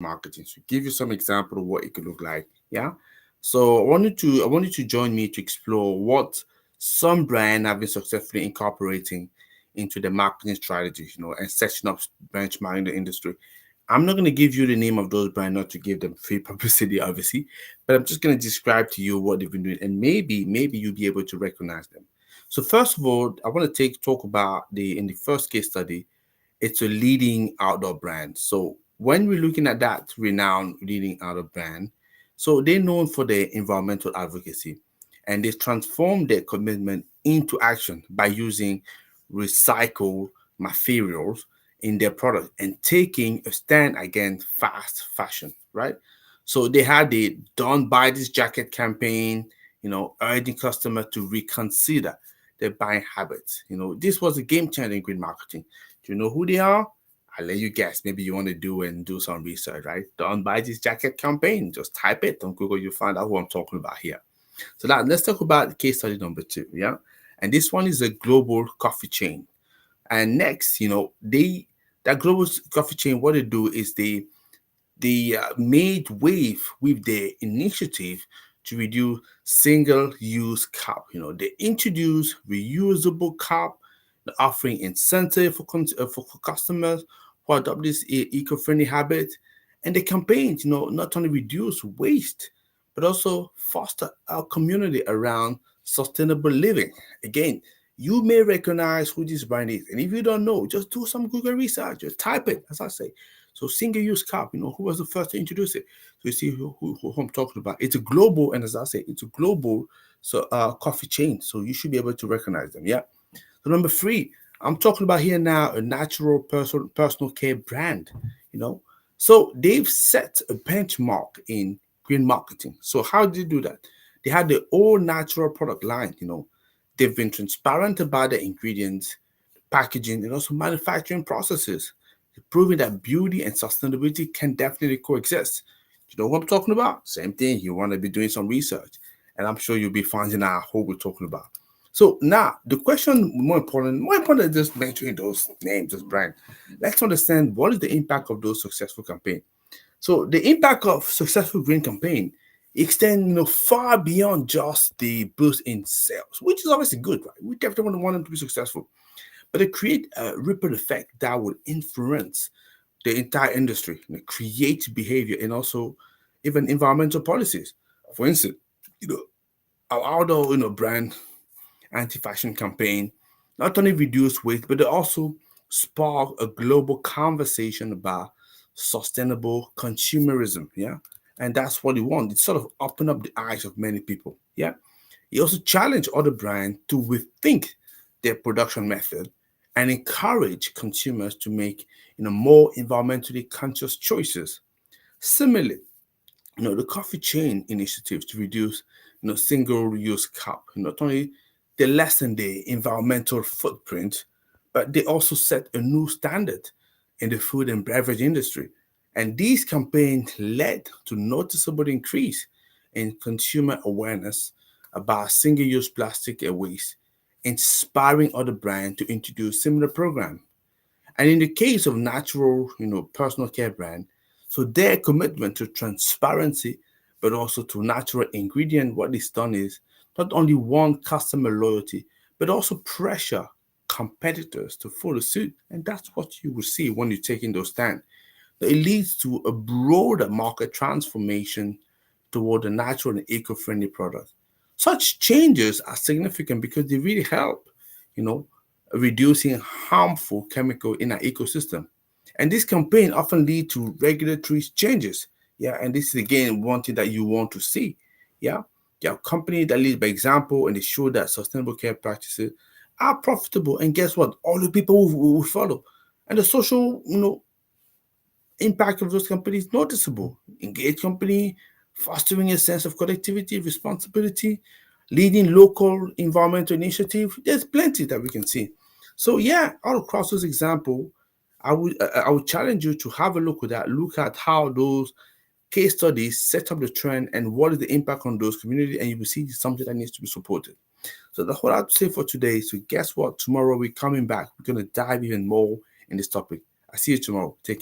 marketing. So give you some example of what it could look like. Yeah. So I wanted to join me to explore what some brand have been successfully incorporating into the marketing strategy, and setting up benchmarking the industry. I'm not going to give you the name of those brands, not to give them free publicity, obviously, but I'm just going to describe to you what they've been doing, and maybe you'll be able to recognize them. So first of all, I want to talk about the in the first case study. It's a leading outdoor brand. So when we're looking at that renowned leading outdoor brand, so they're known for their environmental advocacy, and they transform their commitment into action by using recycled materials in their product and taking a stand against fast fashion, right? So they had the "Don't Buy This Jacket" campaign, urging customers to reconsider their buying habits. This was a game changer in green marketing. Do you know who they are? I'll let you guess. Maybe you want to do some research, right? "Don't Buy This Jacket" campaign. Just type it on Google, you find out who I'm talking about here. So now let's talk about case study number two. Yeah. And this one is a global coffee chain. And next, that global coffee chain, what they do is they made wave with their initiative to reduce single-use cup. They introduced reusable cup, offering incentive for customers who adopt this eco-friendly habit. And the campaigns, not only reduce waste, but also foster a community around sustainable living. Again, you may recognize who this brand is, and if you don't know, just do some Google research. Just type it, as I say. So single-use cup, who was the first to introduce it? So you see who I'm talking about. It's a global, and as I say, it's a global coffee chain. So you should be able to recognize them. Yeah. So number three, I'm talking about here now a natural personal care brand. You know, so they've set a benchmark in green marketing. So how did they do that? They had the all natural product line. They've been transparent about the ingredients, packaging, and also manufacturing processes, proving that beauty and sustainability can definitely coexist. You know what I'm talking about? Same thing. You want to be doing some research, and I'm sure you'll be finding out who we're talking about. So now the question more important than just mentioning those names, those brands. Let's understand what is the impact of those successful campaigns. So the impact of successful green campaign extend far beyond just the boost in sales, which is obviously good, right? We definitely want them to be successful, but it create a ripple effect that will influence the entire industry, create behavior, and also even environmental policies. For instance, you know, our outdoor brand anti-fashion campaign not only reduce waste, but it also spark a global conversation about sustainable consumerism. Yeah. And that's what we want. It sort of open up the eyes of many people. Yeah. It also challenge other brands to rethink their production method and encourage consumers to make more environmentally conscious choices. Similarly, the coffee chain initiatives to reduce single-use cup. Not only they lessen the environmental footprint, but they also set a new standard in the food and beverage industry. And these campaigns led to noticeable increase in consumer awareness about single-use plastic and waste, inspiring other brands to introduce similar programs. And in the case of natural, personal care brand, so their commitment to transparency, but also to natural ingredient, what it's done is not only one customer loyalty, but also pressure competitors to follow suit. And that's what you will see when you're taking those stand. It leads to a broader market transformation toward a natural and eco-friendly product. Such changes are significant because they really help, you know, reducing harmful chemical in our ecosystem. And this campaign often lead to regulatory changes. Yeah, and this is again one thing that you want to see. Yeah, you have company that lead by example and they show that sustainable care practices are profitable. And guess what? All the people will follow. And the social, impact of those companies noticeable. Engage company, fostering a sense of collectivity, responsibility, leading local environmental initiative. There's plenty that we can see. So yeah, all across those example, I would challenge you to have a look at that. Look at how those case studies set up the trend and what is the impact on those communities, and you will see it's something that needs to be supported. So that's what I have to say for today. So guess what? Tomorrow we're coming back. We're gonna dive even more in this topic. I see you tomorrow. Take care.